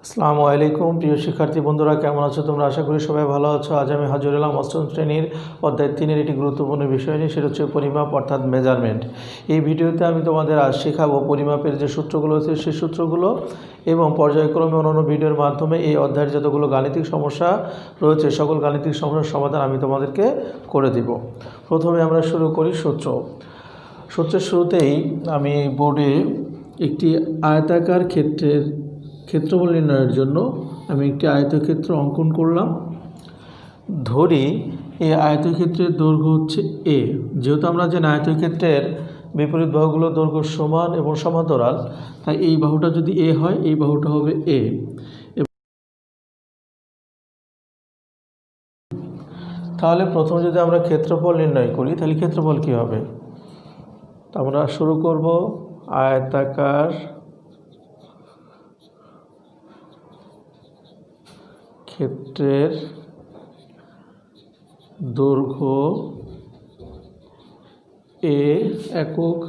আসসালামু আলাইকুম প্রিয় শিক্ষার্থী বন্ধুরা, কেমন আছো তোমরা? আশা করি সবাই ভালো আছো। আজ আমি হাজির হলাম অষ্টম শ্রেণীর অধ্যায় 3-এর একটি গুরুত্বপূর্ণ বিষয় নিয়ে, সেটা হচ্ছে পরিমাপ অর্থাৎ মেজারমেন্ট। এই ভিডিওতে আমি তোমাদের আজ শেখাবো পরিমাপের যে সূত্রগুলো আছে সেই সূত্রগুলো, এবং পর্যায়ক্রমে অন্যান্য ভিডিওর মাধ্যমে এই অধ্যায়ের যতগুলো গাণিতিক সমস্যা রয়েছে সকল গাণিতিক সমস্যার সমাধান আমি তোমাদেরকে করে দিব। প্রথমে আমরা শুরু করি সূত্রের শুরুতেই আমি বোর্ডে একটি আয়তাকার ক্ষেত্রফল নির্ণয়ের জন্য আমি একটি আয়তক্ষেত্র অঙ্কন করলাম। ধরি এই আয়তক্ষেত্রের দৈর্ঘ্য হচ্ছে এ। যেহেতু আমরা জানি আয়তক্ষেত্রের বিপরীত বাহুগুলো দৈর্ঘ্য সমান এবং সমান্তরাল, তাই এই বাহুটা যদি এ হয় এই বাহুটা হবে এ। তাহলে প্রথমে যদি আমরা ক্ষেত্রফল নির্ণয় করি তাহলে ক্ষেত্রফল কী হবে? আমরা শুরু করব আয়তাকার ক্ষেত্রের দৈর্ঘ্য এ একক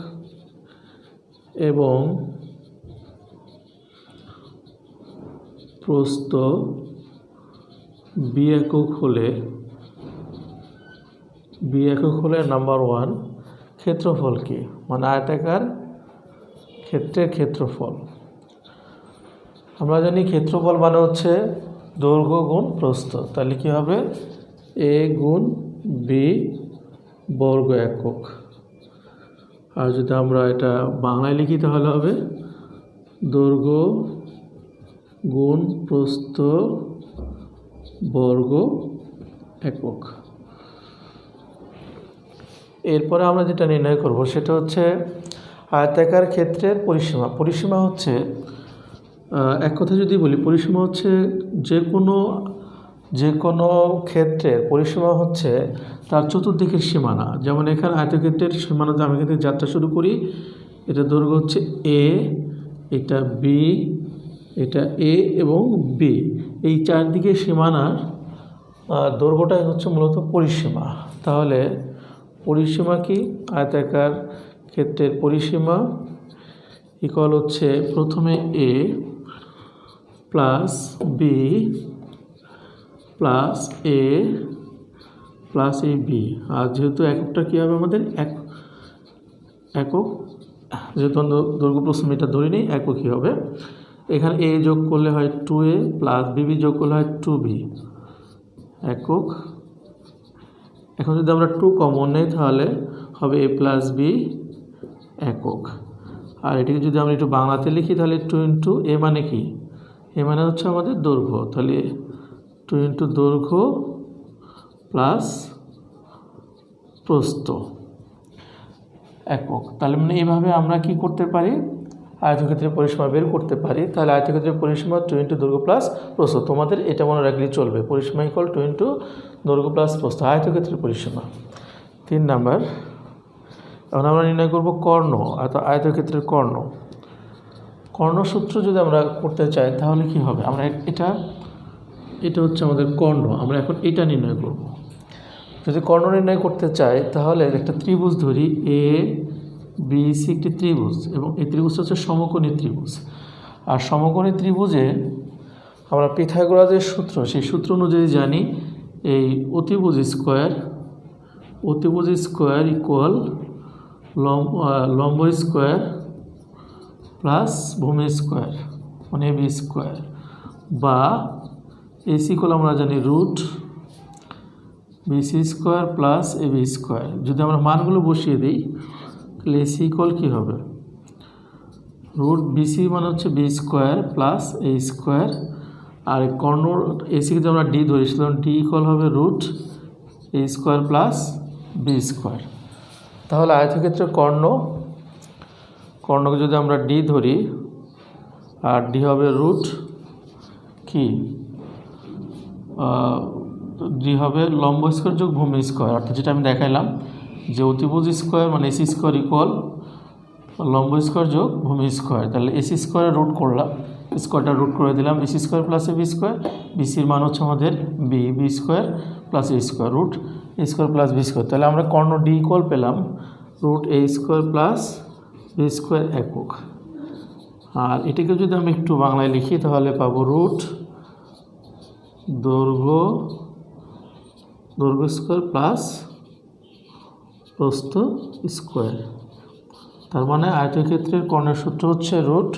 এবং প্রস্থ বি একক হলে নাম্বার 1 ক্ষেত্রফল কি, মানে আয়তাকার ক্ষেত্রের ক্ষেত্রফল। আমরা জানি ক্ষেত্রফল মানে হচ্ছে দৈর্ঘ্য গুণ প্রস্থ। তাহলে কি হবে? এ গুণ বি বর্গ একক। আর যদি আমরা এটা বাংলায় লিখি তাহলে হবে দৈর্ঘ্য গুণ প্রস্থ বর্গ একক। এরপরে আমরা যেটা নির্ণয় করব সেটা হচ্ছে আয়তাকার ক্ষেত্রের পরিসীমা। পরিসীমা হচ্ছে, এক কথা যদি বলি, পরিসীমা হচ্ছে যে কোনো ক্ষেত্রের পরিসীমা হচ্ছে তার চতুর্দিকের সীমানা। যেমন এখানে আয়তক্ষেত্রের সীমানাতে আমি কিন্তু যাত্রা শুরু করি। এটা দৈর্ঘ্য হচ্ছে এ, এটা বি, এটা এ এবং বি। এই চারদিকে সীমানার দৈর্ঘ্যটাই হচ্ছে মূলত পরিসীমা। তাহলে পরিসীমা কি? আয়তাকার ক্ষেত্রের পরিসীমা ইকুয়াল হচ্ছে প্রথমে এ প্লাস বি প্লাস এ প্লাস এই বি। আর যেহেতু এককটা কী হবে আমাদের একক, যেহেতু দৈর্ঘ্য প্রস্থ মিটার ধরে নিই, একক কী হবে? এখানে এ যোগ করলে হয় 2a প্লাস বিবি যোগ করলে হয় 2b একক। এখন যদি আমরা 2 কমন নেই তাহলে হবে a প্লাস বি একক। আর এটিকে যদি আমরা একটু বাংলাতে লিখি তাহলে 2 ইন্টু এ মানে কি? এ মানে হচ্ছে আমাদের দৈর্ঘ্য। তাহলে 2 ইন্টু দৈর্ঘ্য প্লাস প্রস্থ একক। তাহলে মানে এইভাবে আমরা কি করতে পারি? আয়তক্ষেত্রের পরিসীমা বের করতে পারি। তাহলে আয়তক্ষেত্রের পরিসীমা 2 ইন্টু দৈর্ঘ্য প্লাস প্রস্থ। তোমাদের এটা মনে রাখলেই চলবে, পরিসীমা ইকুয়াল 2 ইন্টু দৈর্ঘ্য প্লাস প্রস্থ, আয়তক্ষেত্রের পরিসীমা। 3 নাম্বার, এখন আমরা নির্ণয় করব কর্ণ, আয়তক্ষেত্রের কর্ণ সূত্র যদি আমরা করতে চাই তাহলে কি হবে? আমরা এটা হচ্ছে আমাদের কর্ণ, আমরা এখন এটা নির্ণয় করব। যদি কর্ণ নির্ণয় করতে চাই তাহলে একটা ত্রিভুজ ধরি, এ বি সি একটি ত্রিভুজ, এবং এই ত্রিভুজটা হচ্ছে সমকোণী ত্রিভুজ। আর সমকোণী ত্রিভুজে আমরা পিথাগোরাসের সূত্র, সেই সূত্র অনুযায়ী জানি এই অতিভুজ স্কোয়ার ইকুয়াল লম্ব স্কোয়ার প্লাস ভূমি স্কোয়ার, মানে এবি স্কোয়ার, বা এসি ইকুয়াল আমরা জানি root BC square plus AB square. যদি আমরা মানগুলো বসিয়ে দিই তাহলে এসি ইকুয়াল কী হবে? রুট বিসি মানে হচ্ছে B square plus a square. আর কর্ণ এসিকে যদি আমরা ডি ধরেছিলাম, ডি ইকুয়াল হবে root a square plus B square. তাহলে আয়তক্ষেত্রের কর্ণকে যদি আমরা ডি ধরি, আর ডি হবে রুট কি, ডি হবে লম্ব স্কোয়ার যোগ ভূমি স্কোয়ার, অর্থাৎ যেটা আমি দেখাইলাম যে অতিভুজ স্কোয়ার মানে এসি স্কোয়ার ইকুয়াল লম্ব স্কোয়ার যোগ ভূমি স্কোয়ার। তাহলে এসি স্কোয়ারে রুট করলাম, স্কোয়ারটা রুট করে দিলাম, AC square plus AB square. বিসির মান হচ্ছে আমাদের b square plus a square, root a square plus B square. তাহলে আমরা কর্ণ ডি ইকুয়াল পেলাম root a square plus B square একক। আর এটাকে যদি আমি একটু বাংলায় লিখি তাহলে পাবো রুট দৈর্ঘ্য স্কোয়ার প্লাস প্রস্থ স্কোয়ার। তার মানে আয়তক্ষেত্রের কর্ণের সূত্র হচ্ছে রুট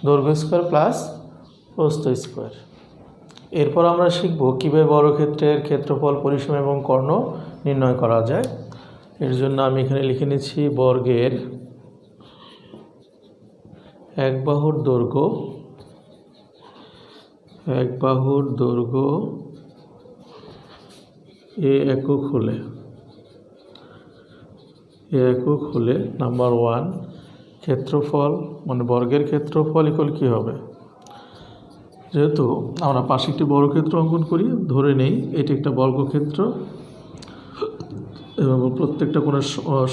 দৈর্ঘ্য স্কোয়ার প্লাস প্রস্থ স্কোয়ার। এরপর আমরা শিখব কীভাবে বর্গক্ষেত্রের ক্ষেত্রফল, পরিসীমা এবং কর্ণ নির্ণয় করা যায়। এর জন্য আমি এখানে লিখে নিচ্ছি বর্গের এক বাহুর দৈর্ঘ্য এ একক হলে নাম্বার 1 ক্ষেত্রফল মানে বর্গের ক্ষেত্রফল ইকুয়াল কী হবে। যেহেতু আমরা পাশে একটি বর্গক্ষেত্র অঙ্কন করি, ধরে নেই এটি একটা বর্গক্ষেত্র এবং প্রত্যেকটা কোণের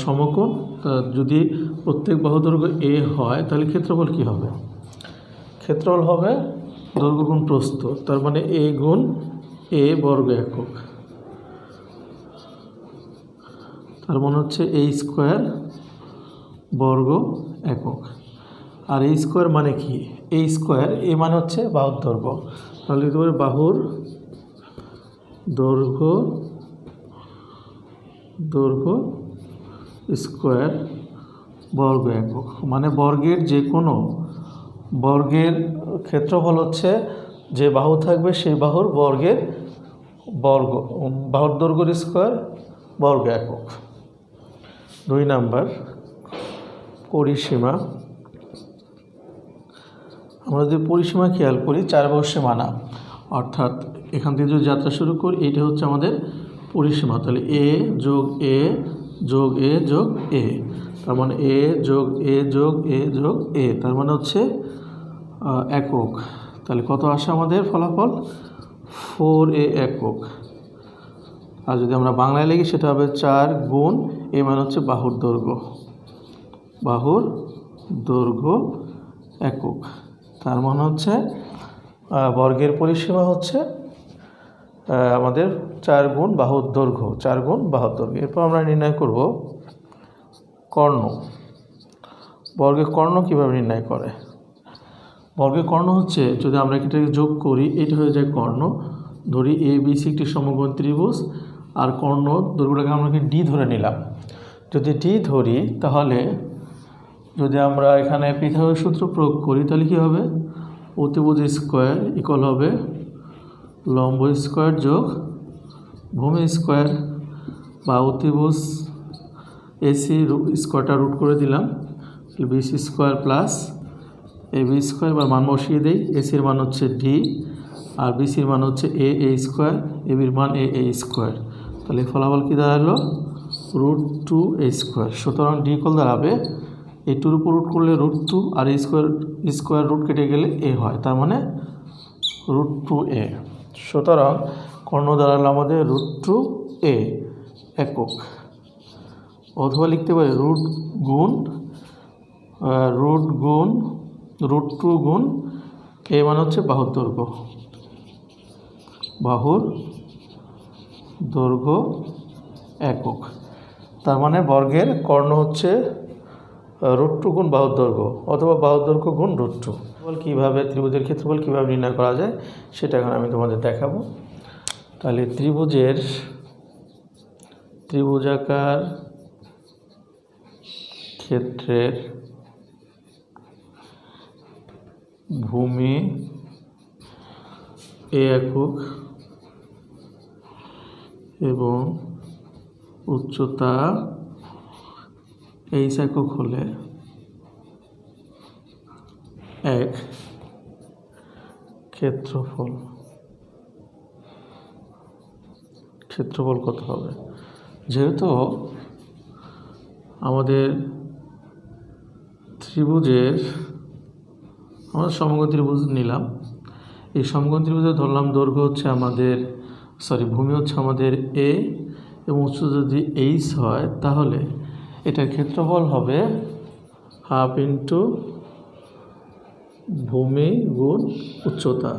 সমকোণ। তা যদি প্রত্যেক বাহু দৈর্ঘ্য এ হয় তাহলে ক্ষেত্রফল কী হবে? ক্ষেত্রফল হবে দৈর্ঘ্য গুণ প্রস্থ, তার মানে এ গুণ এ বর্গ একক। তার মানে হচ্ছে এ স্কোয়ার বর্গ একক। আর এই স্কোয়ার মানে কি? এই স্কোয়ার এ মানে হচ্ছে বাহুর দৈর্ঘ্য, তাহলে লিখতে পারি বাহুর দৈর্ঘ্য স্কোয়ার বর্গ একক। মানে বর্গের যে কোনো বর্গের ক্ষেত্রফল হচ্ছে যে বাহু থাকবে সেই বাহুর বাহুর দৈর্ঘ্যের স্কোয়ার বর্গ একক। 2 নাম্বার পরিসীমা। আমরা যদি পরিসীমা খেয়াল করি 4 বাহুর সীমানা, অর্থাৎ এখান থেকে যদি যাত্রা শুরু করি এটা হচ্ছে আমাদের পরিসীমা। তাহলে এ যোগ এ যোগ এ যোগ এ, তার মানে এ যোগ এ যোগ এ যোগ এ, তার মানে হচ্ছে একক। তাহলে কত আসে আমাদের ফলাফল? 4a একক। আর যদি আমরা বাংলায় লিখি সেটা হবে 4 গুণ এ মানে হচ্ছে বাহুর দৈর্ঘ্য একক। তার মানে হচ্ছে বর্গের পরিসীমা হচ্ছে আমাদের 4 গুণ বাহুর দৈর্ঘ্য। এরপর আমরা নির্ণয় করব কর্ণ। বর্গের কর্ণ কীভাবে নির্ণয় করে? বর্গের কর্ণ হচ্ছে যদি আমরা এটাকে যোগ করি এটা হয়ে যায় কর্ণ। ধরি এ বি সি একটি সমকোণ ত্রিভুজ, আর কর্ণ দৈর্ঘ্যটাকে আমরা ডি ধরে নিলাম। যদি ডি ধরি তাহলে যদি আমরা এখানে পিথাগোরাস সূত্র প্রয়োগ করি তাহলে কী হবে? অতিভুজ স্কোয়ার ইকুয়াল হবে লম্ব স্কোয়ার যোগ ভূমি স্কোয়ার, বা অতিভুজ এসি স্কোয়ারটা রুট করে দিলাম, BC square plus A B square. এবার মান বসিয়ে দেই। এসির মান হচ্ছে ডি আর বিসির মান হচ্ছে এ স্কোয়ার, এ বির মান এ স্কোয়ার। তাহলে ফলাফল কী দাঁড়ালো? √2a square. সুতরাং ডি ইকুয়াল দাঁড়াবে এ টুর উপর রুট করলে √2 আর স্কোয়ার রুট কেটে গেলে এ হয়, তার মানে √2a। সুতরাং কর্ণ দাঁড়ালো আমাদের √2a একক। অথবা লিখতে পারি √2 গুণ এ মানে হচ্ছে বাহুর দৈর্ঘ্য একক। তার মানে বর্গের কর্ণ হচ্ছে √2 গুণ বাহুর দৈর্ঘ্য, অথবা বাহুর দৈর্ঘ্য গুণ √2। কীভাবে ত্রিভুজের ক্ষেত্রফল কীভাবে নির্ণয় করা যায় সেটা এখন আমি তোমাদের দেখাবো। তাহলে ত্রিভুজাকার ক্ষেত্রের ভূমি এ একক এবং উচ্চতা এইচ একক হলে এক ক্ষেত্রফল কত হবে? যেহেতু আমাদের আমরা সমকোণ ত্রিভুজ নিলাম, এই সমকোণ ত্রিভুজে ধরলাম দৈর্ঘ্য হচ্ছে ভূমি হচ্ছে আমাদের এ এবং উচ্চতা যদি এইচ হয় তাহলে এটার ক্ষেত্রফল হবে হাফ ইন্টু ভূমি গুণ উচ্চতা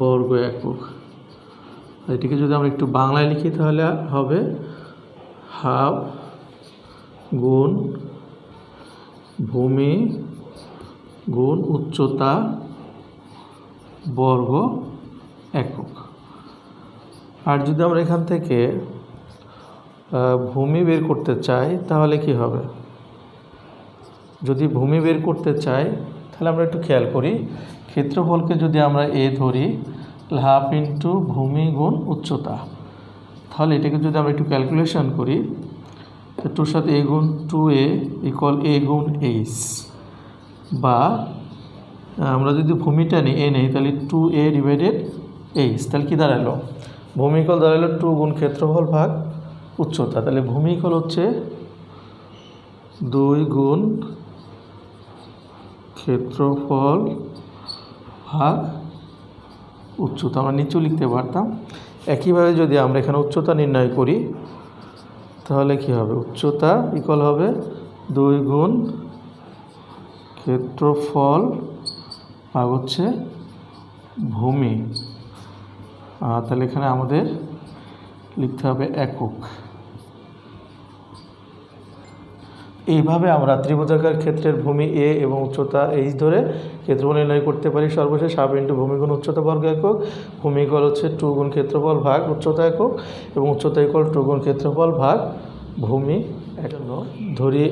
বর্গ একক। এটিকে যদি আমরা একটু বাংলায় লিখি তাহলে হবে হাফ গুণ ভূমি গুণ উচ্চতা বর্গ একক। আর যদি আমরা এখান থেকে ভূমি বের করতে চাই তাহলে কি হবে? যদি ভূমি বের করতে চাই তাহলে আমরা একটু খেয়াল করি, ক্ষেত্রফলকে যদি আমরা এ ধরি হাফ ইন্টু ভূমি গুণ উচ্চতা, তাহলে এটাকে যদি আমরা একটু ক্যালকুলেশন করি, তো টুর সাথে এ গুণ 2a ইকুয়াল এ গুণ এইচ, বা আমরা যদি ভূমিটা নিই এ নেই তাহলে 2a ডিভাইডেড এইচ, তাহলে কী দাঁড়ালো? ভূমি ইকুয়াল দাঁড়ালো 2 গুণ ক্ষেত্রফল ভাগ উচ্চতা। তাহলে ভূমি ইকুয়াল হচ্ছে 2 গুণ ক্ষেত্রফল ভাগ উচ্চতা। আমরা নিচেও লিখতে পারতাম। একইভাবে যদি আমরা এখানে উচ্চতা নির্ণয় করি তাহলে কি হবে? উচ্চতা ইকুয়াল হবে 2 গুণ ক্ষেত্রফল ভাগ হচ্ছে ভূমি। তাহলে এখানে আমাদের লিখতে হবে একক। এইভাবে আমরা ত্রিভুজাকার ক্ষেত্রের ভূমি এ এবং উচ্চতা এইচ ধরে ক্ষেত্রফল নির্ণয় করতে পারি। সর্বশেষ হাফ ইন্টু ভূমি গুণ উচ্চতা বর্গ একক। ভূমি ইকুয়াল হচ্ছে 2 গুণ ক্ষেত্রফল ভাগ উচ্চতা একক, এবং উচ্চতা ইকুয়াল 2 গুণ ক্ষেত্রফল ভাগ ভূমি একক। ধরি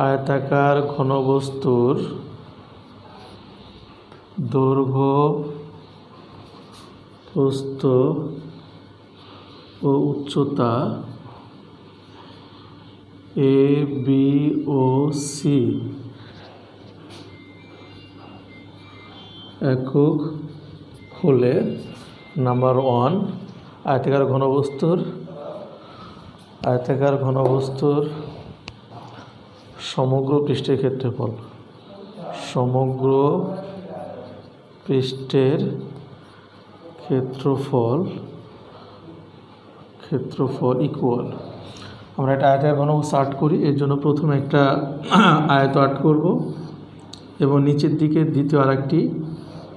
আয়তাকার ঘনবস্তুর দৈর্ঘ্য, প্রস্থ ও উচ্চতা এ, বি ও সি একক হলে নাম্বার 1 আয়তাকার ঘনবস্তুর সমগ্র পৃষ্ঠের ক্ষেত্রফল, সমগ্র পৃষ্ঠের ক্ষেত্রফল ইকুয়াল, আমরা একটা আয়তাকার ঘনবস্তু আর্ট করি। এর জন্য প্রথমে একটা আয়ত আর্ট করব এবং নিচের দিকে দ্বিতীয় আরেকটি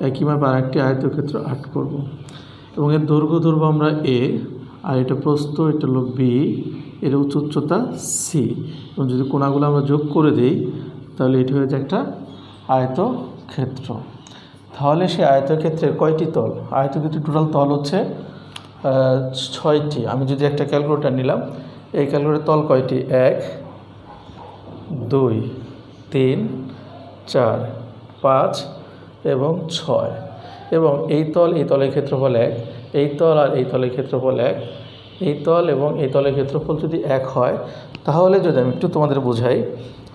একইভাবে আরেকটি আয়তক্ষেত্র আর্ট করব, এবং এর দৈর্ঘ্য ধরব আমরা এ, আর এটা প্রস্থ, এটা হলো বি, এর উচ্চতা সি, এবং যদি কোণাগুলো আমরা যোগ করে দিই তাহলে এটি হয়ে যায় একটা আয়তক্ষেত্র। তাহলে সেই আয়তক্ষেত্রের কয়টি তল? আয়তক্ষেত্রের টোটাল তল হচ্ছে 6টি। আমি যদি একটা ক্যালকুলেটর নিলাম, এই ক্যালকুলেটর তল কয়টি? 1 2 3 4 5 এবং 6, এবং এই তলের ক্ষেত্রফল 1, এই তল আর এই তলের ক্ষেত্রফল 1, এই তল এবং এই তলের ক্ষেত্রফল যদি 1 হয়, তাহলে যদি আমি একটু তোমাদের বোঝাই,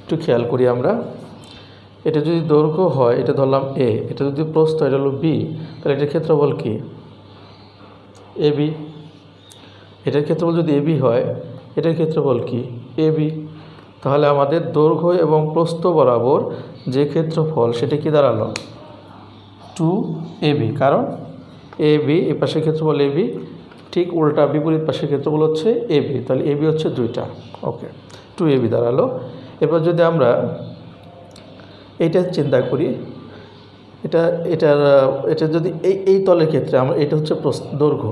একটু খেয়াল করি আমরা, এটা যদি দৈর্ঘ্য হয় এটা ধরলাম এ, এটা যদি প্রস্থ এটা হলো বি, তাহলে এটার ক্ষেত্রফল কি? A B. এটার ক্ষেত্রফল যদি এবি হয়, এটার ক্ষেত্রফল কি? এবি। তাহলে আমাদের দৈর্ঘ্য এবং প্রস্থ বরাবর যে ক্ষেত্রফল সেটা কি দাঁড়ালো? 2ab, কারণ এবি এ পাশের ক্ষেত্রফল এবি, ঠিক উল্টা বিপরীত পাশের ক্ষেত্রফল হচ্ছে এবি, তাহলে এবি হচ্ছে 2টা। ওকে, 2ab দাঁড়ালো। এবার যদি আমরা এইটা চিন্তা করি, এটা যদি এই তলের ক্ষেত্রে আমরা, এটা হচ্ছে দৈর্ঘ্য,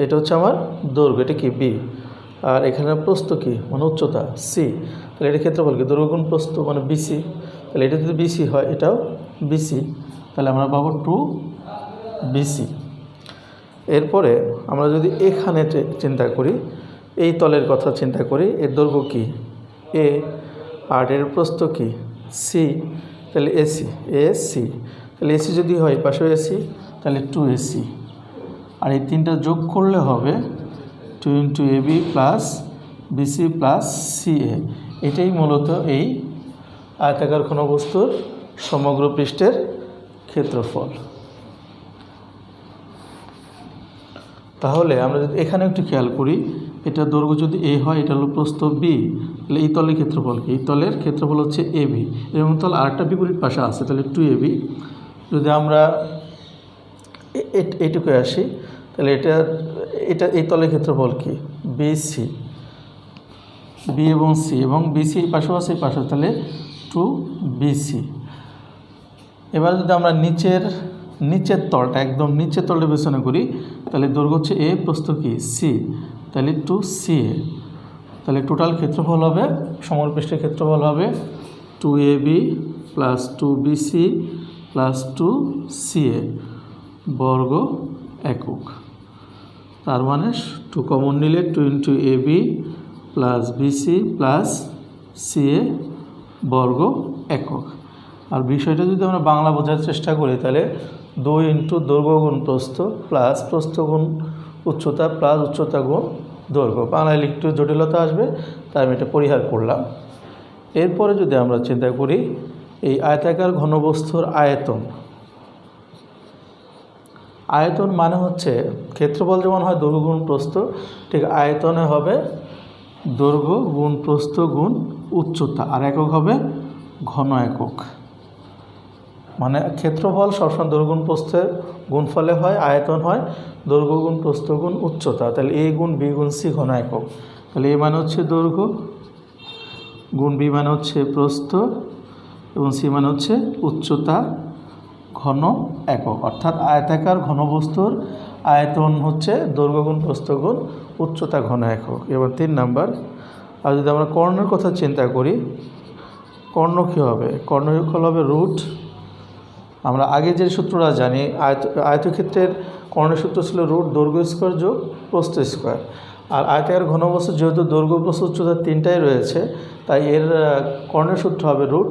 এটা হচ্ছে আমার দৈর্ঘ্য, এটা কি? বি, আর এখানে প্রস্থ কি? মানে উচ্চতা সি, তাহলে এটার ক্ষেত্রফল কি? দৈর্ঘ্য গুণ প্রস্থ মানে বিসি, তাহলে এটা যদি বিসি হয় এটাও বিসি, তাহলে আমরা পাবো 2bc। এরপরে আমরা যদি এখানে চিন্তা করি, এই তলের কথা চিন্তা করি, এর দৈর্ঘ্য কি? এ, আর এর প্রস্থ কি? সি, তাহলে এসি, তাহলে এসি যদি হয় পাশে এসি, তাহলে 2ac, আর এই তিনটা যোগ করলে হবে 2 × ab plus BC plus CA. এটাই মূলত এই আয়তাকার ঘনবস্তুর সমগ্র পৃষ্ঠের ক্ষেত্রফল। তাহলে আমরা যদি এখানে একটু খেয়াল করি, এটা দৈর্ঘ্য যদি এ হয়, এটা হলো প্রস্থ বি, তাহলে এই তলের ক্ষেত্রফল কি? এই তলের ক্ষেত্রফল হচ্ছে এবি, এবং তল আরেকটা বিপরীত পাশে আছে, তাহলে 2ab। যদি আমরা এইটুকু আসি, তাহলে এটা এই তলের ক্ষেত্রফল কি? বিসি, বি এবং সি, এবং বিসি এই পাশেও আছে, এই পাশে, তাহলে 2bc। এবার যদি আমরা নিচের তলটা, একদম নিচের তলটা বিবেচনা করি, তাহলে দৈর্ঘ্য হচ্ছে এ, প্রস্থ কি? সি, তাহলে 2ca, তাহলে টোটাল ক্ষেত্রফল হবে, সমগ্র পৃষ্ঠের ক্ষেত্রফল হবে 2ab plus 2bc plus 2ca বর্গ একক। তার মানে 2 কমন নিলে 2 into ab plus BC plus ca বর্গ একক। আর বিষয়টা যদি আমরা বাংলা বোঝার চেষ্টা করি তাহলে 2 ইন্টু দৈর্ঘ্য গুণ প্রস্থ প্লাস প্রস্থ গুণ উচ্চতা প্লাস উচ্চতা গুণ দৈর্ঘ্য। বাংলায় একটু জটিলতা আসবে, তাই আমি এটা পরিহার করলাম। এরপরে যদি আমরা চিন্তা করি এই আয়তাকার ঘনবস্তুর আয়তন, আয়তন মানে হচ্ছে ক্ষেত্রফল যেমন হয় দৈর্ঘ্য গুণ প্রস্থ, ঠিক আয়তনে হবে দৈর্ঘ্য গুণ প্রস্থ গুণ উচ্চতা, আর একক হবে ঘন একক। মানে ক্ষেত্রফল সবসময় দৈর্ঘ্য গুণ প্রস্থের গুণফলে হয়, আয়তন হয় দৈর্ঘ্য গুণ প্রস্থ গুণ উচ্চতা। তাহলে এ গুণ বি গুণ সি ঘন একক। তাহলে এ মানে হচ্ছে দৈর্ঘ্য, গুণ বি মানে হচ্ছে প্রস্থ, এবং সি মানে হচ্ছে উচ্চতা ঘন একক। অর্থাৎ আয়তাকার ঘনবস্তুর আয়তন হচ্ছে দৈর্ঘ্য গুণ প্রস্থ গুণ উচ্চতা ঘন একক। এবার 3 নাম্বার, আর যদি আমরা কর্ণের কথা চিন্তা করি, কর্ণ কী হবে? কর্ণযোগফল হবে রুট। আমরা আগে যে সূত্রটা জানি, আয়তক্ষেত্রের কর্ণের সূত্র ছিল রুট দৈর্ঘ্য স্কোয়ার যোগ প্রস্থ স্কোয়ার। আর আয়তাকার ঘনবস্তু যেহেতু দৈর্ঘ্য প্রস্থ উচ্চতা তিনটাই রয়েছে, তাই এর কর্ণের সূত্র হবে রুট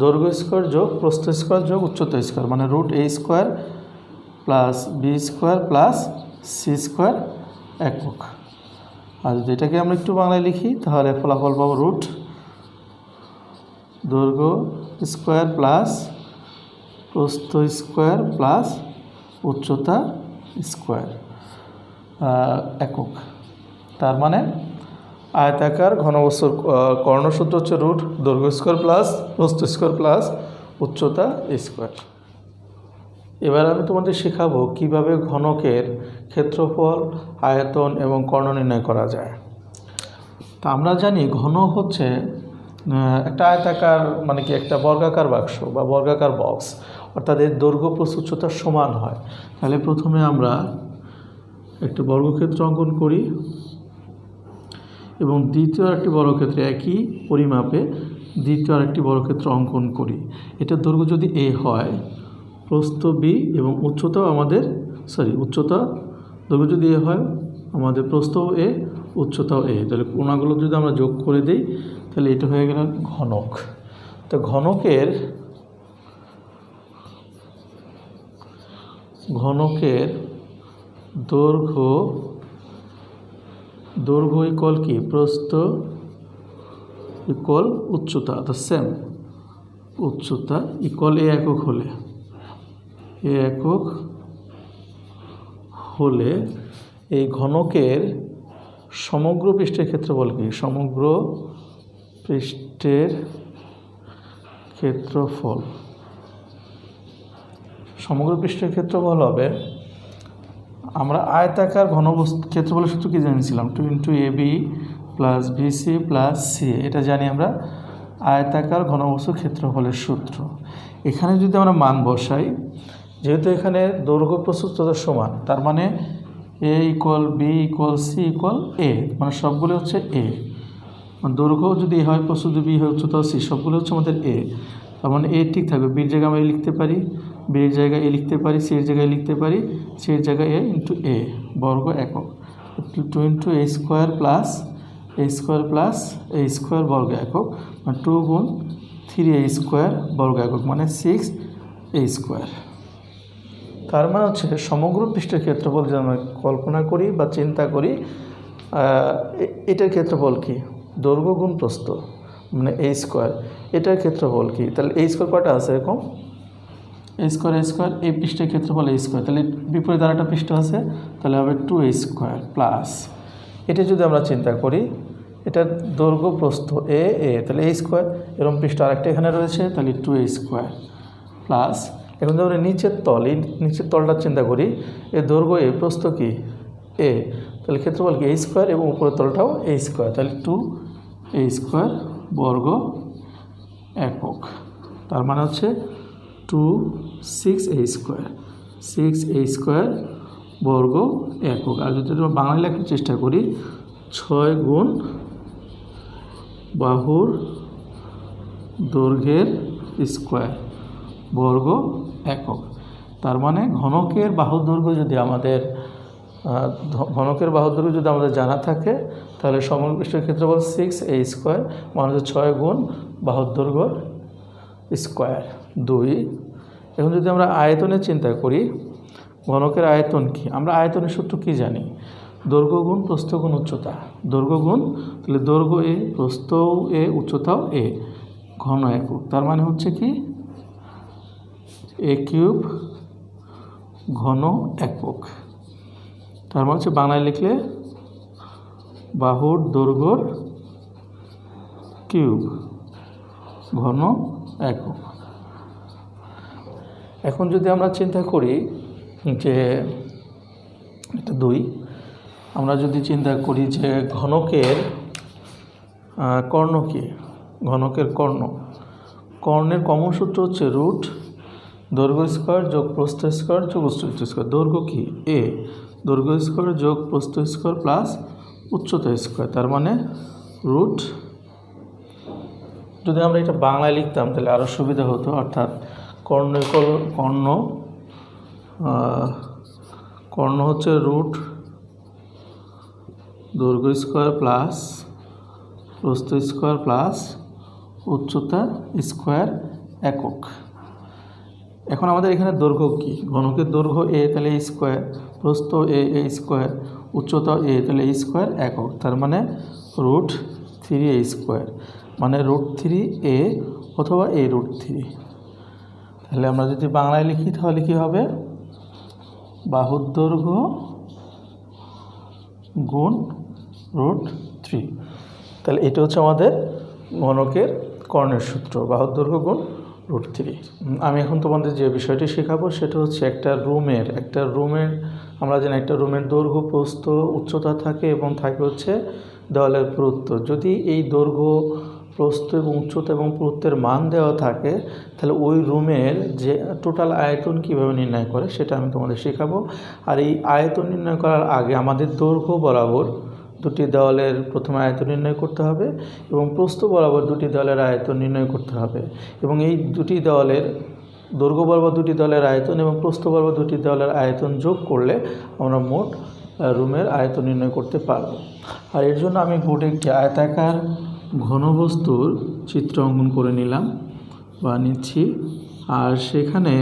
দৈর্ঘ্য স্কোয়ার যোগ প্রস্থ স্কোয়ার যোগ উচ্চতা স্কোয়ার, মানে root a square plus B square plus C square একক। আর যদি এটাকে আমরা একটু বাংলায় লিখি তাহলে ফলাফল পাবো রুট দৈর্ঘ্য স্কোয়ার প্লাস প্রস্থ স্কোয়ার প্লাস উচ্চতা স্কোয়ার একক। তার মানে আয়তাকার ঘনবস্তুর কর্ণসূত্র হচ্ছে রুট দৈর্ঘ্য স্কোয়ার প্লাস প্রস্থ স্কোয়ার প্লাস উচ্চতা স্কোয়ার। এবার আমি তোমাদের শেখাবো কিভাবে ঘনকের ক্ষেত্রফল, আয়তন এবং কর্ণ নির্ণয় করা যায়। তা আমরা জানি ঘনক হচ্ছে একটা আয়তাকার, মানে কি একটা বর্গাকার বাক্স বা বর্গাকার বক্স, অর্থাৎ এর দৈর্ঘ্য প্রস্থ উচ্চতা সমান হয়। তাহলে প্রথমে আমরা একটা বর্গক্ষেত্র অঙ্কন করি এবং দ্বিতীয় আরেকটি বর্গক্ষেত্র একই পরিমাপে দ্বিতীয় আরেকটি বর্গক্ষেত্র অঙ্কন করি। এটার দৈর্ঘ্য যদি a হয়, প্রস্থ b এবং উচ্চতাও আমাদের উচ্চতা দৈর্ঘ্য যদি a হয়, আমাদের প্রস্থও a উচ্চতাও a, তাহলে কোণাগুলো যদি আমরা যোগ করে দিই তাহলে এটা হয়ে গেল ঘনক। তো ঘনকের দৈর্ঘ্য ইকুয়াল কি? প্রস্থ ইকুয়াল উচ্চতা, তো সেম উচ্চতা ইকুয়াল এ একক হলে এই ঘনকের সমগ্র পৃষ্ঠের ক্ষেত্রফল কি? সমগ্র পৃষ্ঠের ক্ষেত্রফল হবে, আমরা আয়তাকার ঘনবস্তু ক্ষেত্রফলের সূত্র কি জেনেছিলাম? 2 into ab plus BC plus C, এটা জানি আমরা আয়তাকার ঘনবস্তুর ক্ষেত্রফলের সূত্র। এখানে যদি আমরা মান বসাই, যেহেতু এখানে দৈর্ঘ্য প্রস্থ উচ্চতা সমান, তার মানে a equal b equal c equal a, মানে সবগুলো হচ্ছে এ। দৈর্ঘ্য যদি এ হয়, প্রস্থ যদি বি হয়, উচ্চতা সি, সবগুলো হচ্ছে আমাদের এ। তার মানে এ ঠিক থাকবে, বির জায়গায় আমরা এ লিখতে পারি, বির জায়গায় এ লিখতে পারি, সির জায়গায় লিখতে পারি, সির জায়গায় এ ইন্টু এ বর্গ একক। 2 into a square plus a square বর্গ একক, মানে 2 গুণ 3a স্কোয়ার বর্গ একক, মানে 6a স্কোয়ার। তার মানে হচ্ছে সমগ্র পৃষ্ঠের ক্ষেত্রফল যদি আমরা কল্পনা করি বা চিন্তা করি, এটার ক্ষেত্রফল কি? দৈর্ঘ্য গুণ প্রস্থ, মানে a স্কোয়ার। এটার ক্ষেত্রফল কি? তাহলে a স্কোয়ার কয়টা আছে এরকম? a স্কোয়ার এই পৃষ্ঠের ক্ষেত্রফল a স্কোয়ার, তাহলে বিপরীত আরেকটা পৃষ্ঠ আছে, তাহলে হবে 2a স্কোয়ার প্লাস, এটা যদি আমরা চিন্তা করি, এটার দৈর্ঘ্য প্রস্থ a, তাহলে a স্কোয়ার, এরকম পৃষ্ঠ আরেকটা এখানে রয়েছে, তাহলে 2a স্কোয়ার প্লাস, এখন যদি আমরা নিচের তলটা চিন্তা করি, এর দৈর্ঘ্য a, প্রস্থ কি a, তাহলে ক্ষেত্রফল কি a স্কোয়ার এবং উপরের তলটাও a স্কোয়ার, তাহলে 2a স্কোয়ার বর্গ একক। তার মানে হচ্ছে 6a স্কোয়ার বর্গ একক। আর যদি আমরা বাংলায় লেখার চেষ্টা করি, 6 গুণ বাহুর দৈর্ঘ্যের স্কোয়ার বর্গ একক। তার মানে ঘনকের বাহুর দৈর্ঘ্য যদি আমাদের জানা থাকে তাহলে সমগ্র পৃষ্ঠের ক্ষেত্রফল 6a স্কোয়ার মানে 6 গুণ বাহুর দৈর্ঘ্য স্কোয়ার 2। এখন যদি আমরা আয়তনের চিন্তা করি, ঘনকের আয়তন কি? আমরা আয়তনের সূত্র কি জানি? দৈর্ঘ্য গুণ প্রস্থ গুণ উচ্চতা। দৈর্ঘ্য গুণ, তাহলে দৈর্ঘ্য এ, প্রস্থ এ, উচ্চতাও এ, ঘন একক। তার মানে হচ্ছে কি a কিউব ঘন একক। তার মানে হচ্ছে বাংলায় লিখলে বাহুর দৈর্ঘ্যর কিউব ঘন একক। এখন যদি আমরা চিন্তা করি যে এটা 2, আমরা যদি চিন্তা করি যে ঘনকের কর্ণ কি? ঘনকের কর্ণের কমন সূত্র হচ্ছে রুট দৈর্ঘ্য স্কোয়ার যোগ প্রস্থ স্কোয়ার যোগ উচ্চতা স্কোয়ার। দৈর্ঘ্য কি? এ, দৈর্ঘ্য স্কোয়ার যোগ প্রস্থ স্কোয়ার প্লাস উচ্চতা স্কোয়ার। তার মানে রুট, যদি আমরা এটা বাংলায় লিখতাম তাহলে আরও সুবিধা হতো, অর্থাৎ কর্ণ হচ্ছে রুট দৈর্ঘ্য স্কোয়ার প্লাস প্রস্থ স্কোয়ার প্লাস উচ্চতা স্কোয়ার একক। এখন আমাদের এখানে দৈর্ঘ্য কি? ঘনকের দৈর্ঘ্য এ, তাহলে এ স্কোয়ার, প্রস্থ এ, এ স্কোয়ার, উচ্চতা এ, তাহলে এ স্কোয়ার একক। তার মানে রুট 3a স্কোয়ার মানে রুট 3a অথবা a রুট 3। তাহলে আমরা যদি বাংলায় লিখি তাহলে কি হবে? বাহুর দৈর্ঘ্য গুণ রুট 3। তাহলে এটা হচ্ছে আমাদের ঘনকের কর্ণের সূত্র, বাহুর দৈর্ঘ্য গুণ রুট 3। আমি এখন তোমাদের যে বিষয়টি শেখাবো সেটা হচ্ছে একটা রুমের আমরা জানি একটা রুমের দৈর্ঘ্য প্রস্থ উচ্চতা থাকে এবং থাকে হচ্ছে দেওয়ালের পুরুত্ব। যদি এই দৈর্ঘ্য প্রস্থ এবং উচ্চতা এবং পুরুত্বের মান দেওয়া থাকে তাহলে ওই রুমের যে টোটাল আয়তন কীভাবে নির্ণয় করে সেটা আমি তোমাদের শেখাবো। আর এই আয়তন নির্ণয় করার আগে আমাদের দৈর্ঘ্য বরাবর দুটি দেওয়ালের প্রথমে আয়তন নির্ণয় করতে হবে এবং প্রস্থ বরাবর দুটি দেওয়ালের আয়তন নির্ণয় করতে হবে, এবং এই দুটি দেওয়ালের দৈর্ঘ্য বরাবর দুটি দেওয়ালের আয়তন এবং প্রস্থ বরাবর দুটি দেওয়ালের আয়তন যোগ করলে আমরা মোট রুমের আয়তন নির্ণয় করতে পারব। আর এর জন্য আমি বোর্ডে একটি আয়তাকার ঘনবস্তুর চিত্র অঙ্কন করে নিলাম বা নিচ্ছি। আর সেখানে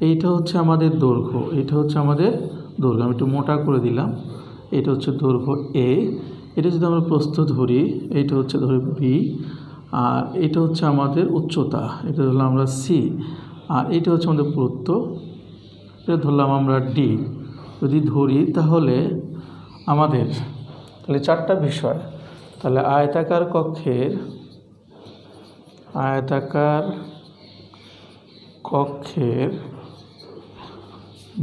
এইটা হচ্ছে আমাদের দৈর্ঘ্য, আমি একটু মোটা করে দিলাম। এটা হচ্ছে দৈর্ঘ্য এ, এটা যদি আমরা প্রস্থ ধরি এইটা হচ্ছে ধরি বি, আর এটা হচ্ছে আমাদের উচ্চতা, এটা ধরলাম আমরা সি, আর এটা হচ্ছে আমাদের পুরুত্ব, এটা ধরলাম আমরা ডি। যদি ধরি তাহলে আমাদের তাহলে 4টা বিষয়। তাহলে আয়তাকার কক্ষের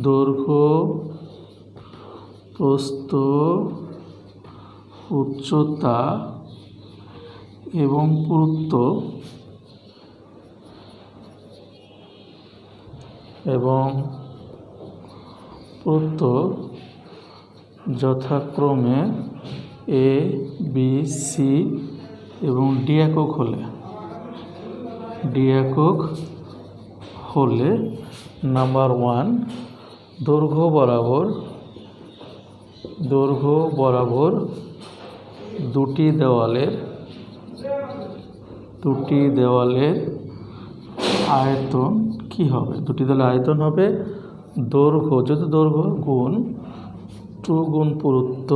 দৈর্ঘ্য প্রস্থ উচ্চতা এবং পুরুত্ব যথাক্রমে এ, বি, সি এবং ডি একক হলে নাম্বার 1, দৈর্ঘ্য বরাবর দুটি দেওয়ালের আয়তন কি হবে? দুটি দেওয়ালের আয়তন হবে দৈর্ঘ্য গুণ 2 গুণ পুরুত্ব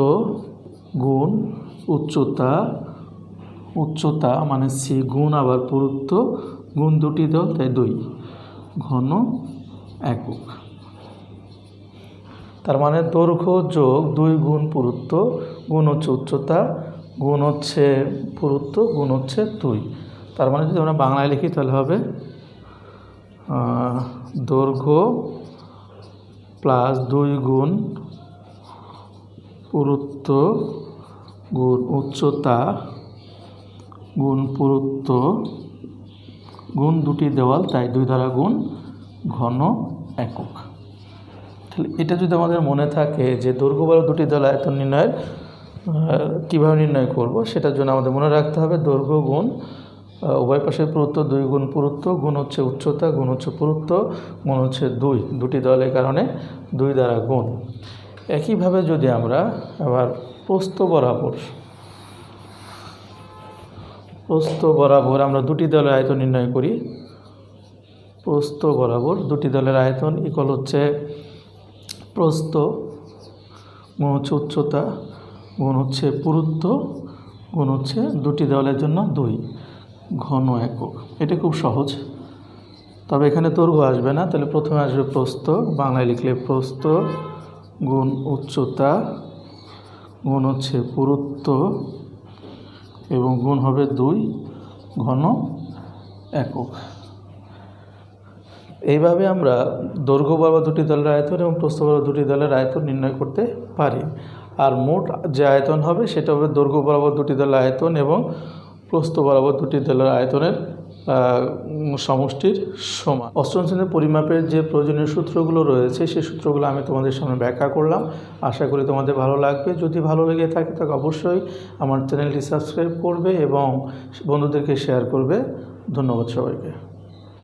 গুণ উচ্চতা মানে সি গুণ আবার পুরুত্ব গুণ দুটি দেওয়াল, তাই 2 ঘন একক। তার মানে দৈর্ঘ্য যোগ 2 গুণ পুরুত্ব গুণ হচ্ছে উচ্চতা গুণ হচ্ছে পুরুত্ব গুণ হচ্ছে 2। তার মানে যদি আমরা বাংলায় লিখি তাহলে হবে দৈর্ঘ্য প্লাস 2 গুণ পুরুত্ব গুণ উচ্চতা গুণ পুরুত্ব গুণ দুটি দেওয়াল, তাই 2 দ্বারা গুণ ঘন একক। তাহলে এটা যদি আমাদের মনে থাকে যে দৈর্ঘ্য বরাবর দুটি দেওয়াল আয়তন নির্ণয়ের কীভাবে নির্ণয় করব সেটার জন্য আমাদের মনে রাখতে হবে দৈর্ঘ্য গুণ উভয় পাশে পুরুত্ব, 2 গুণ পুরুত্ব গুণ হচ্ছে উচ্চতা গুণ হচ্ছে পুরুত্ব গুণ হচ্ছে 2, দুটি দলের কারণে 2 দ্বারা গুণ। একইভাবে যদি আমরা আবার প্রস্থ বরাবর আমরা দুটি দলের আয়তন নির্ণয় করি। প্রস্থ বরাবর দুটি দলের আয়তন ইকুয়াল হচ্ছে প্রস্থ গুণ হচ্ছে উচ্চতা গুণ হচ্ছে পুরুত্ব গুণ হচ্ছে দুটি দেওয়ালের জন্য 2 ঘন একক। এটা খুব সহজ, তবে এখানে দৈর্ঘ্য আসবে না, তাহলে প্রথমে আসবে প্রস্থ, বাংলায় লিখলে প্রস্থ গুণ উচ্চতা গুণ হচ্ছে পুরুত্ব এবং গুণ হবে 2 ঘন একক। এইভাবে আমরা দৈর্ঘ্য বরাবর দুটি দলের আয়তন এবং প্রস্থ বরাবর দুটি দলের আয়তন নির্ণয় করতে পারি। আর মোট যে আয়তন হবে সেটা হবে দৈর্ঘ্য বরাবর দুটি দলের আয়তন এবং প্রস্থ বরাবর দুটি দলের আয়তনের সমষ্টির সমান। অষ্টম শ্রেণীর পরিমাপের যে প্রয়োজনীয় সূত্রগুলো রয়েছে সেই সূত্রগুলো আমি তোমাদের সামনে ব্যাখ্যা করলাম। আশা করি তোমাদের ভালো লাগবে। যদি ভালো লেগে থাকে তাহলে অবশ্যই আমার চ্যানেলটি সাবস্ক্রাইব করবে এবং বন্ধুদেরকে শেয়ার করবে। ধন্যবাদ সবাইকে।